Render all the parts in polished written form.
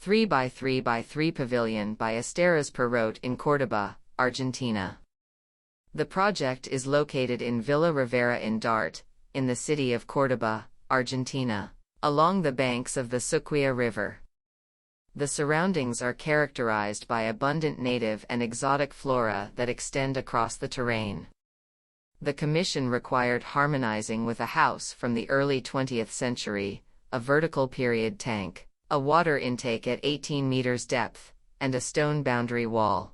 3x3x3 Pavilion by Esteras Perrote in Córdoba, Argentina. The project is located in Villa Rivera Indarte, in the city of Córdoba, Argentina, along the banks of the Suquía River. The surroundings are characterized by abundant native and exotic flora that extend across the terrain. The commission required harmonizing with a house from the early 20th century, a vertical period tank, a water intake at 18 meters depth, and a stone boundary wall.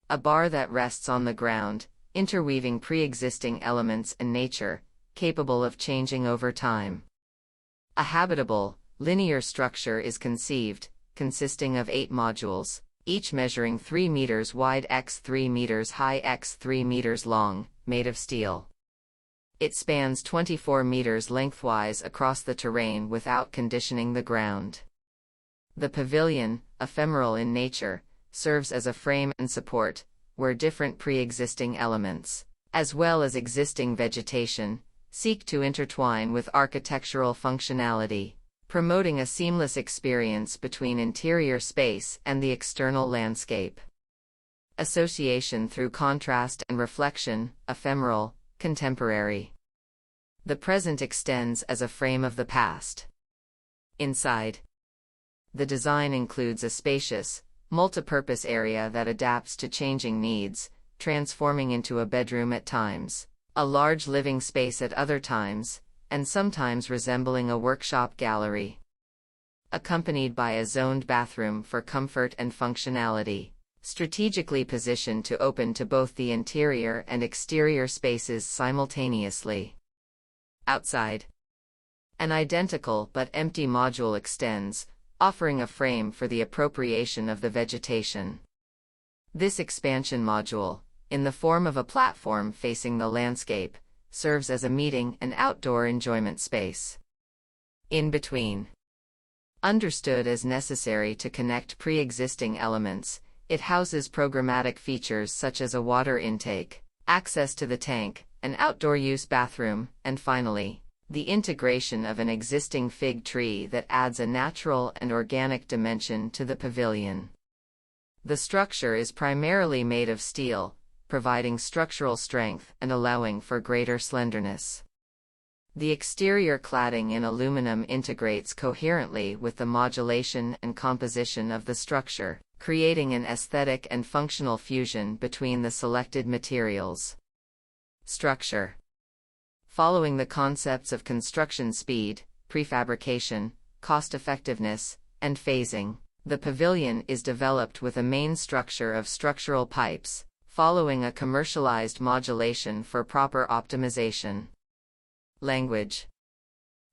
A bar that rests on the ground, interweaving pre-existing elements and nature, capable of changing over time. A habitable, linear structure is conceived, consisting of 8 modules, each measuring 3 meters wide x 3 meters high x 3 meters long, made of steel. It spans 24 meters lengthwise across the terrain without conditioning the ground. The pavilion, ephemeral in nature, serves as a frame and support, where different pre-existing elements, as well as existing vegetation, seek to intertwine with architectural functionality, promoting a seamless experience between interior space and the external landscape. Association through contrast and reflection, ephemeral, contemporary. The present extends as a frame of the past. Inside, the design includes a spacious, multi-purpose area that adapts to changing needs, transforming into a bedroom at times, a large living space at other times, and sometimes resembling a workshop gallery. Accompanied by a zoned bathroom for comfort and functionality, strategically positioned to open to both the interior and exterior spaces simultaneously. Outside, an identical but empty module extends, offering a frame for the appropriation of the vegetation. This expansion module, in the form of a platform facing the landscape, serves as a meeting and outdoor enjoyment space. In between, understood as necessary to connect pre-existing elements, it houses programmatic features such as a water intake, access to the tank, an outdoor use bathroom, and finally, the integration of an existing fig tree that adds a natural and organic dimension to the pavilion. The structure is primarily made of steel, providing structural strength and allowing for greater slenderness. The exterior cladding in aluminum integrates coherently with the modulation and composition of the structure, creating an aesthetic and functional fusion between the selected materials. Structure. Following the concepts of construction speed, prefabrication, cost-effectiveness, and phasing, the pavilion is developed with a main structure of structural pipes, following a commercialized modulation for proper optimization. Language.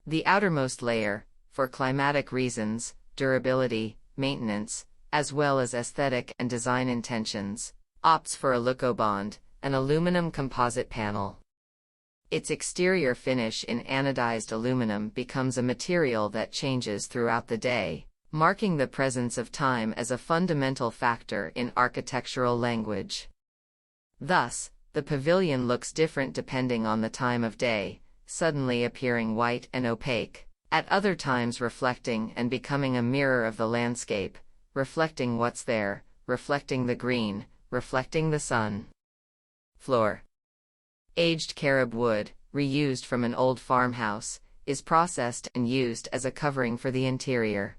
The outermost layer, for climatic reasons, durability, maintenance, as well as aesthetic and design intentions, opts for a Lucobond, an aluminum composite panel. Its exterior finish in anodized aluminum becomes a material that changes throughout the day, marking the presence of time as a fundamental factor in architectural language. Thus, the pavilion looks different depending on the time of day, suddenly appearing white and opaque, at other times reflecting and becoming a mirror of the landscape, reflecting what's there, reflecting the green, reflecting the sun. Floor. Aged carob wood, reused from an old farmhouse, is processed and used as a covering for the interior.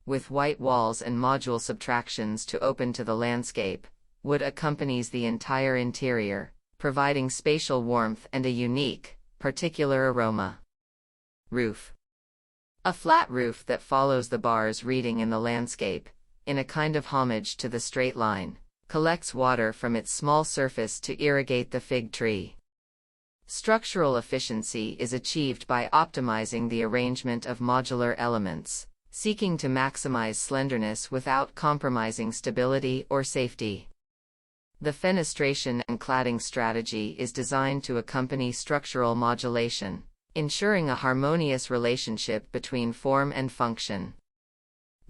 With white walls and module subtractions to open to the landscape, wood accompanies the entire interior, providing spatial warmth and a unique, particular aroma. Roof. A flat roof that follows the bars reading in the landscape, in a kind of homage to the straight line, collects water from its small surface to irrigate the fig tree. Structural efficiency is achieved by optimizing the arrangement of modular elements, seeking to maximize slenderness without compromising stability or safety. The fenestration and cladding strategy is designed to accompany structural modulation, ensuring a harmonious relationship between form and function.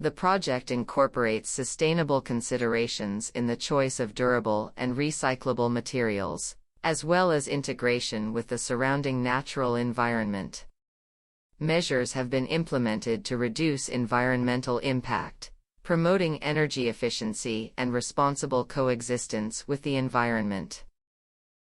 The project incorporates sustainable considerations in the choice of durable and recyclable materials, as well as integration with the surrounding natural environment. Measures have been implemented to reduce environmental impact, promoting energy efficiency and responsible coexistence with the environment.